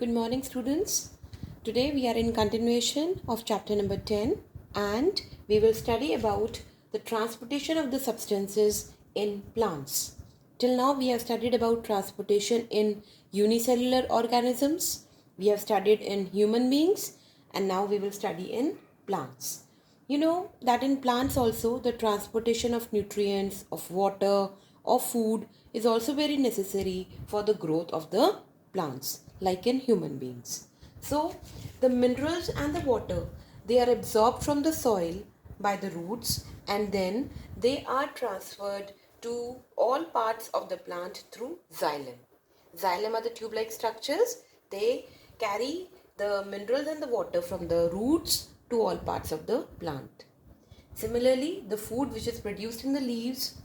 Good morning, students. Today we are in continuation of chapter number 10 and we will study about the transportation of the substances in plants. Till now we have studied about transportation in unicellular organisms, we have studied in human beings, and now we will study in plants. You know that in plants also the transportation of nutrients, of water, of food is also very necessary for the growth of the plants, like in human beings. So the minerals and the water, they are absorbed from the soil by the roots and then they are transferred to all parts of the plant through xylem. Xylem are the tube-like structures. They carry the minerals and the water from the roots to all parts of the plant. Similarly, the food which is produced in the leaves,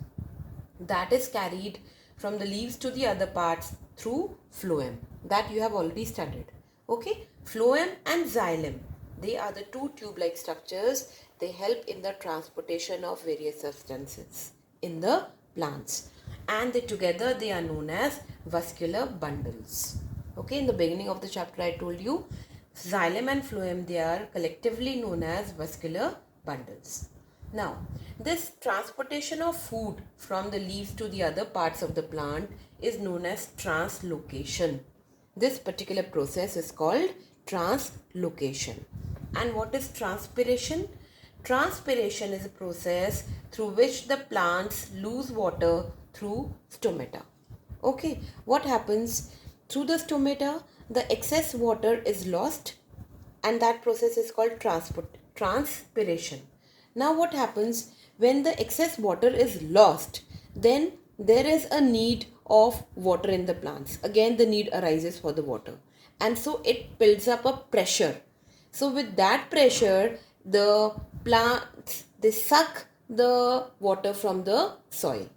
that is carried from the leaves to the other parts through phloem. That you have already studied. Okay, phloem and xylem, they are the two tube-like structures. They help in the transportation of various substances in the plants, and together they are known as vascular bundles. Okay, in the beginning of the chapter I told you xylem and phloem, they are collectively known as vascular bundles. Now, this transportation of food from the leaves to the other parts of the plant is known as translocation. This particular process is called translocation. And what is transpiration? Transpiration is a process through which the plants lose water through stomata. Okay, what happens? Through the stomata, the excess water is lost and that process is called transpiration. Now what happens when the excess water is lost? Then there is a need of water in the plants. Again the need arises for the water, and so it builds up a pressure. So with that pressure, the plants, they suck the water from the soil.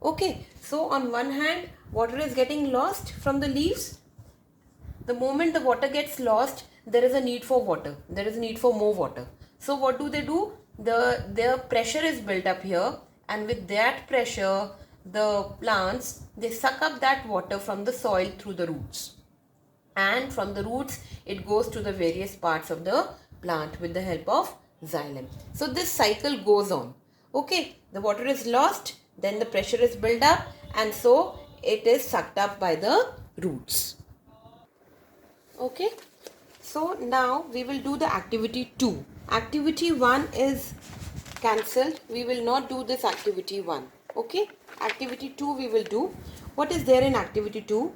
Okay, so on one hand water is getting lost from the leaves. The moment the water gets lost, there is a need for water, there is a need for more water. So what do? Their pressure is built up here, and with that pressure the plants, they suck up that water from the soil through the roots, and from the roots it goes to the various parts of the plant with the help of xylem. So this cycle goes on. Okay, the water is lost, then the pressure is built up, and so it is sucked up by the roots. Okay, so now we will do the activity 2. Activity 1 is cancelled. We will not do this activity 1. Okay, activity 2 we will do. What is there in activity 2?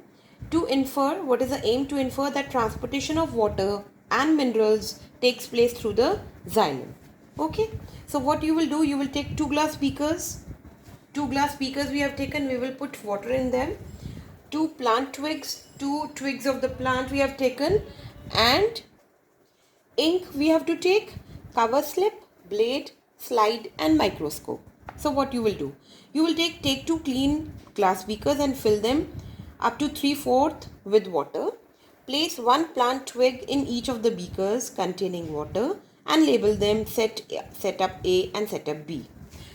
To infer, what is the aim? To infer that transportation of water and minerals takes place through the xylem. Okay, so what you will do, you will take 2 glass beakers. 2 glass beakers we have taken, we will put water in them. 2 plant twigs, 2 twigs of the plant we have taken, and ink we have to take, cover slip, blade, slide and microscope. So what you will do, you will take 2 clean glass beakers and fill them up to 3/4 with water. Place 1 plant twig in each of the beakers containing water and label them setup A and setup B.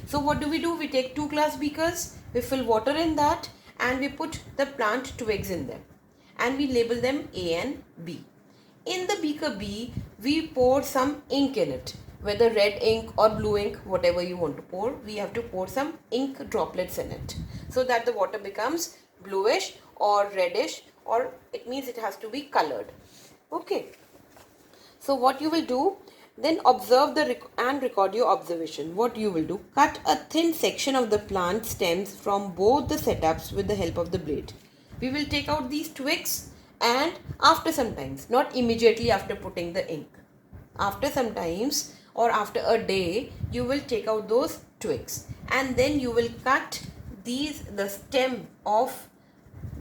So what do? We take 2 glass beakers, we fill water in that, and we put the plant twigs in them and we label them A and B. In the beaker B, we pour some ink in it, whether red ink or blue ink, whatever you want to pour. We have to pour some ink droplets in it so that the water becomes bluish or reddish, or it means it has to be colored. Okay, so what you will do, then observe and record your observation. What you will do, cut a thin section of the plant stems from both the setups with the help of the blade. We will take out these twigs, and after some times, not immediately after putting the ink, after some times or after a day, you will take out those twigs and then you will cut the stem of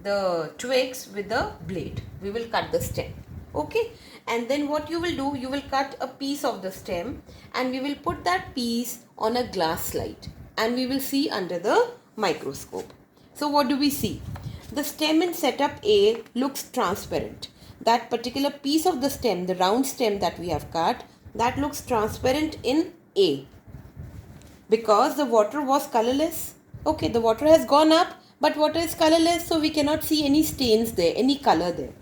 the twigs with the blade. We will cut the stem. Okay, and then what you will do, you will cut a piece of the stem and we will put that piece on a glass slide and we will see under the microscope. So what do we see? The stem in setup A looks transparent. That particular piece of the stem, the round stem that we have cut, that looks transparent in A because the water was colorless. Okay, the water has gone up, but water is colorless, so we cannot see any stains there, any color there.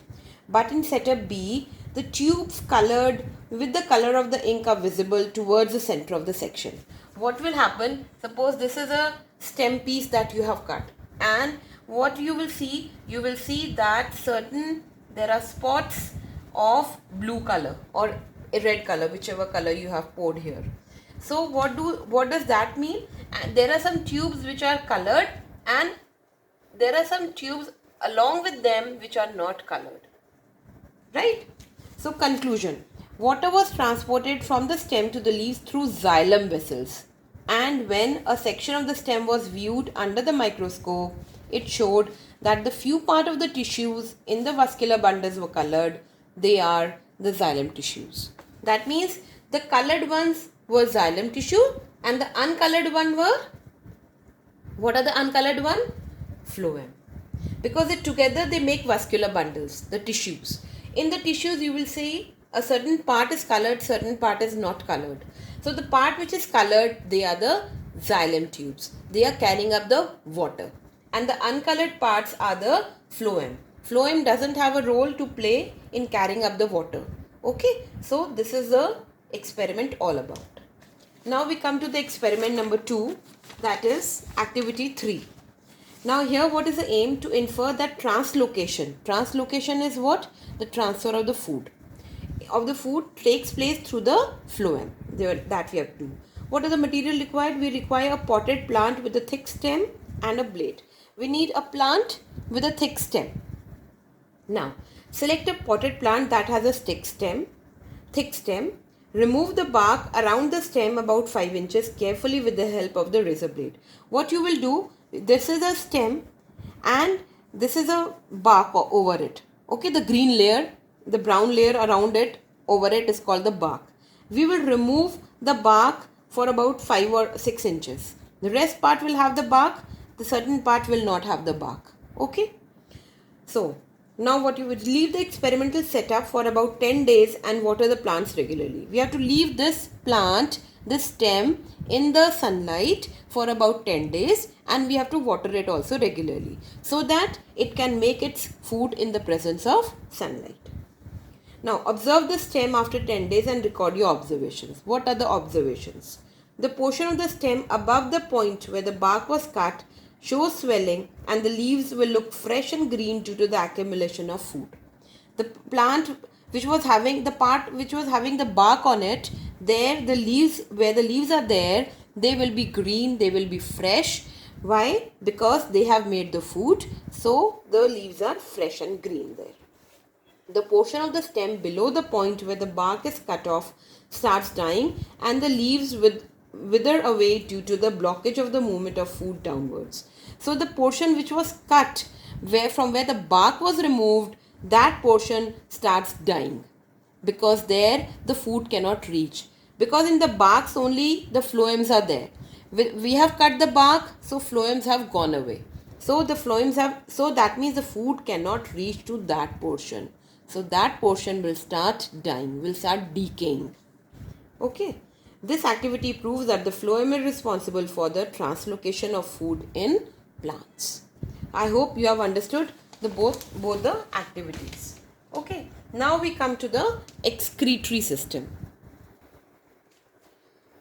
but in setup B, the tubes colored with the color of the ink are visible towards the center of the section. What will happen? Suppose this is a stem piece that you have cut, and what you will see that there are spots of blue color or a red color, whichever color you have poured here. So what does that mean? There are some tubes which are colored, and there are some tubes along with them which are not colored, right? So conclusion: water was transported from the stem to the leaves through xylem vessels, and when a section of the stem was viewed under the microscope, it showed that the few part of the tissues in the vascular bundles were colored. They are the xylem tissues. That means the colored ones were xylem tissue, and the uncolored one were, what are the uncolored one? Phloem. Because together they make vascular bundles, the tissues. In the tissues you will see a certain part is colored, certain part is not colored. So the part which is colored, they are the xylem tubes. They are carrying up the water. And the uncolored parts are the phloem. Phloem doesn't have a role to play in carrying up the water. Okay, so this is the experiment all about. Now we come to the experiment number 2, that is activity 3. Now here what is the aim? To infer that translocation. Translocation is what? The transfer of the food. Takes place through the phloem. That we have to do. What are the material required? We require a potted plant with a thick stem and a blade. We need a plant with a thick stem. Now select a potted plant that has a thick stem. Remove the bark around the stem about 5 inches carefully with the help of the razor blade. What you will do, this is a stem and this is a bark over it. Okay, the green layer, the brown layer around it, over it is called the bark. We will remove the bark for about 5 or 6 inches. The rest part will have the bark, the certain part will not have the bark. Okay. So now what you would leave the experimental setup for about 10 days and water the plants regularly. We have to leave this plant, this stem, in the sunlight for about 10 days, and we have to water it also regularly so that it can make its food in the presence of sunlight. Now observe the stem after 10 days and record your observations. What are the observations? The portion of the stem above the point where the bark was cut shows swelling, and the leaves will look fresh and green due to the accumulation of food. The plant which was having the part which was having the bark on it, there the leaves, where the leaves are there, they will be green, they will be fresh. Why? Because they have made the food, so the leaves are fresh and green there. The portion of the stem below the point where the bark is cut off starts dying, and the leaves wither away due to the blockage of the movement of food downwards. So the portion which was cut, from where the bark was removed, that portion starts dying, because there the food cannot reach. Because in the barks only the phloems are there. We have cut the bark, so phloems have gone away. So that means the food cannot reach to that portion. So that portion will start dying, will start decaying. Okay. This activity proves that the phloem is responsible for the translocation of food in plants. I hope you have understood both the activities. Okay. Now we come to the excretory system.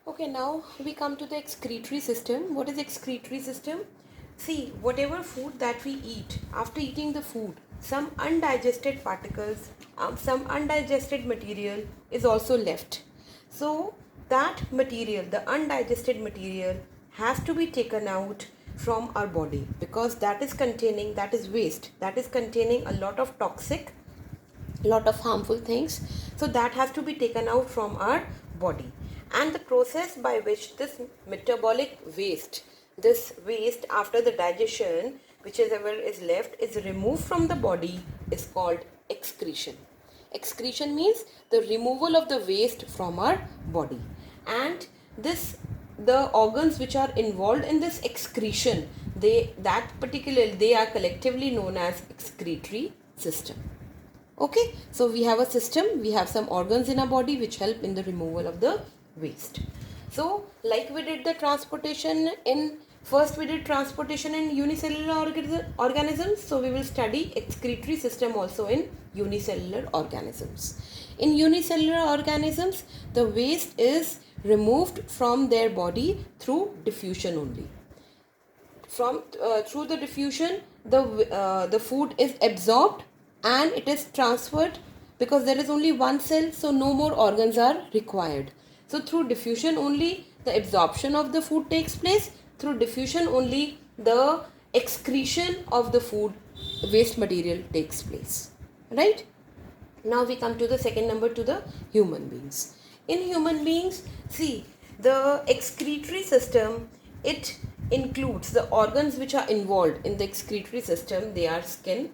Okay, now we come to the excretory system. What is excretory system? See, whatever food that we eat, after eating the food, some undigested particles, some undigested material is also left. So that material, the undigested material, has to be taken out from our body, because that is waste, that is containing a lot of toxic, lot of harmful things. So that has to be taken out from our body, and the process by which this metabolic waste, this waste after the digestion, whichever is left, is removed from the body, is called excretion. Excretion means the removal of the waste from our body. And the organs which are involved in this excretion, they are collectively known as excretory system. Okay, so we have a system, we have some organs in our body which help in the removal of the waste. So like we did the transportation in First we did transportation in unicellular organisms, so we will study excretory system also in unicellular organisms. In unicellular organisms, the waste is removed from their body through diffusion only. Through the diffusion, the food is absorbed and it is transferred, because there is only one cell, so no more organs are required. So through diffusion only the absorption of the food takes place. Through diffusion only the excretion of the food waste material takes place. Right? Now we come to the second number, to the human beings. In human beings, see, the excretory system, it includes the organs which are involved in the excretory system. They are skin,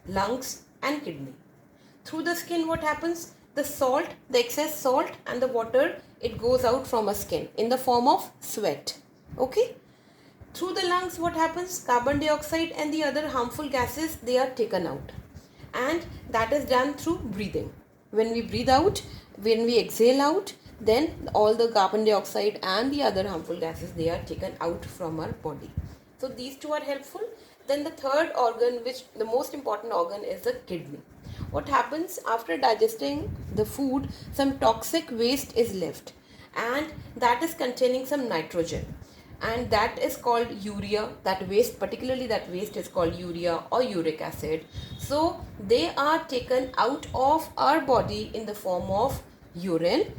lungs and kidney. Through the skin, what happens? The salt, the excess salt and the water, it goes out from a skin in the form of sweat. Okay? Through the lungs, what happens? Carbon dioxide and the other harmful gases, they are taken out. And that is done through breathing. When we breathe out, when we exhale out, then all the carbon dioxide and the other harmful gases, they are taken out from our body. So these two are helpful. Then the third organ, which the most important organ, is the kidney. What happens after digesting the food? Some toxic waste is left, and that is containing some nitrogen, and that is called urea. That waste, particularly that waste, is called urea or uric acid. So they are taken out of our body in the form of urine.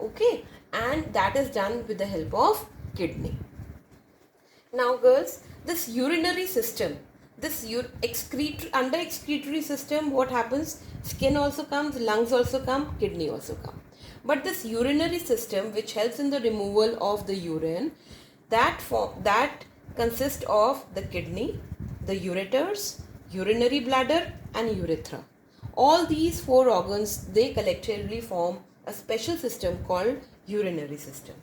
Okay, and that is done with the help of kidney. Now girls, this urinary system, this under excretory system, what happens? Skin also comes, lungs also come, kidney also come. But this urinary system, which helps in the removal of the urine, that consists of the kidney, the ureters, urinary bladder and urethra. All these four organs, they collectively form a special system called urinary system.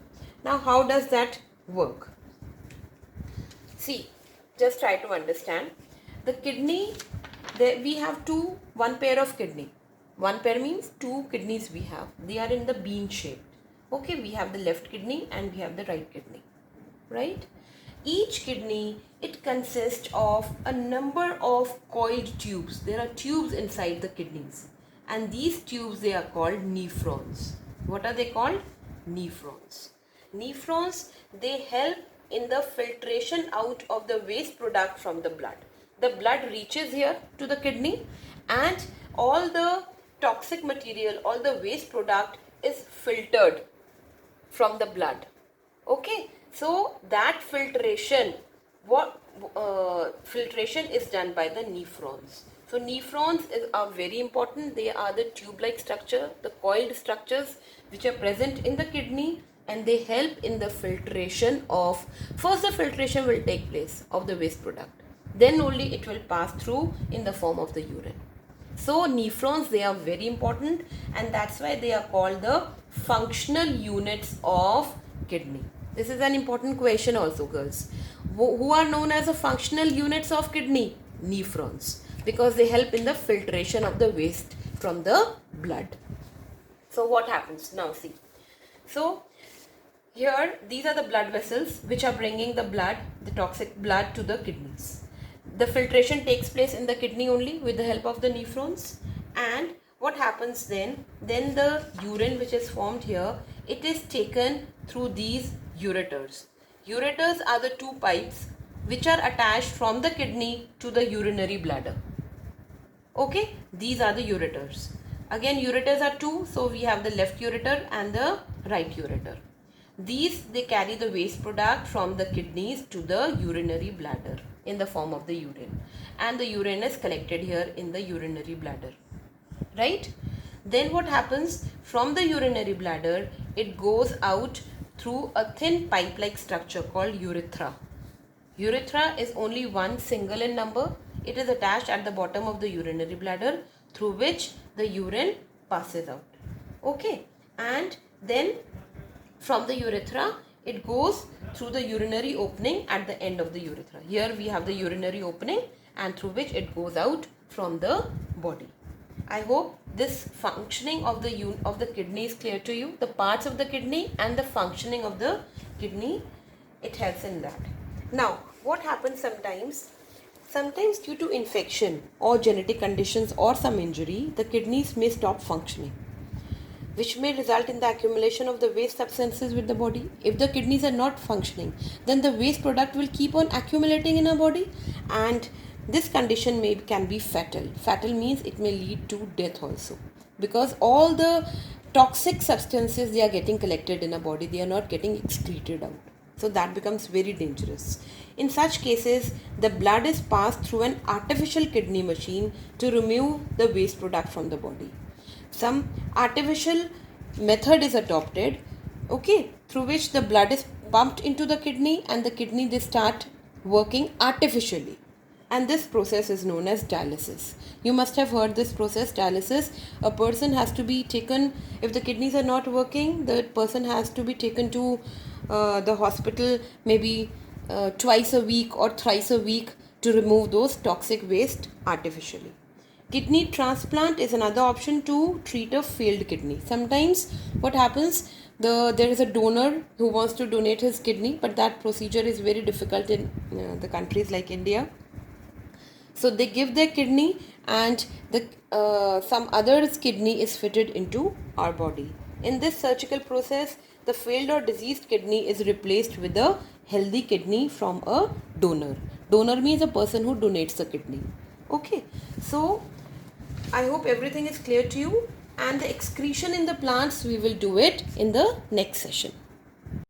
Now how does that work? See, just try to understand. The kidney, we have one pair of kidney. One pair means two kidneys we have. They are in the bean shape. Okay, we have the left kidney and we have the right kidney. Right? Each kidney, it consists of a number of coiled tubes. There are tubes inside the kidneys. And these tubes, they are called nephrons. What are they called? Nephrons. Nephrons, they help in the filtration out of the waste product from the blood. The blood reaches here to the kidney, and all the toxic material, all the waste product is filtered from the blood. Okay, so that filtration is done by the nephrons. So nephrons are very important. They are the tube-like structure, the coiled structures which are present in the kidney, and they help in the filtration of, first the filtration will take place of the waste product, then only it will pass through in the form of the urine. So nephrons, they are very important, and that's why they are called the functional units of kidney. This is an important question also, girls. Who are known as the functional units of kidney? Nephrons, because they help in the filtration of the waste from the blood. So what happens? Now see. So here, these are the blood vessels which are bringing the blood, the toxic blood, to the kidneys. The filtration takes place in the kidney only with the help of the nephrons. And what happens then? Then the urine which is formed here, it is taken through these ureters. Ureters are the two pipes which are attached from the kidney to the urinary bladder. Okay, these are the ureters. Again, ureters are two, so we have the left ureter and the right ureter. These, they carry the waste product from the kidneys to the urinary bladder in the form of the urine, and the urine is collected here in the urinary bladder. Right? Then what happens? From the urinary bladder, it goes out through a thin pipe-like structure called urethra. Urethra is only one single in number. It is attached at the bottom of the urinary bladder, through which the urine passes out. Okay, and then from the urethra, it goes through the urinary opening at the end of the urethra. Here we have the urinary opening, and through which it goes out from the body. I hope this functioning of the kidney is clear to you. The parts of the kidney and the functioning of the kidney, it helps in that. Now, what happens sometimes? Sometimes due to infection or genetic conditions or some injury, the kidneys may stop functioning, which may result in the accumulation of the waste substances with the body. If the kidneys are not functioning, then the waste product will keep on accumulating in our body, and this condition can be fatal. Fatal means it may lead to death also, because all the toxic substances, they are getting collected in our body, they are not getting excreted out. So that becomes very dangerous. In such cases, the blood is passed through an artificial kidney machine to remove the waste product from the body. Some artificial method is adopted, okay, through which the blood is pumped into the kidney, and the kidney, they start working artificially, and this process is known as dialysis. You must have heard this process, dialysis. A person has to be taken, if the kidneys are not working, the person has to be taken to the hospital maybe twice a week or thrice a week to remove those toxic waste artificially. Kidney transplant is another option to treat a failed kidney. Sometimes what happens, there is a donor who wants to donate his kidney, but that procedure is very difficult in the countries like India. So they give their kidney, and some other's kidney is fitted into our body. In this surgical process, the failed or diseased kidney is replaced with a healthy kidney from a donor. Donor means a person who donates the kidney. Okay, so I hope everything is clear to you, and the excretion in the plants, we will do it in the next session.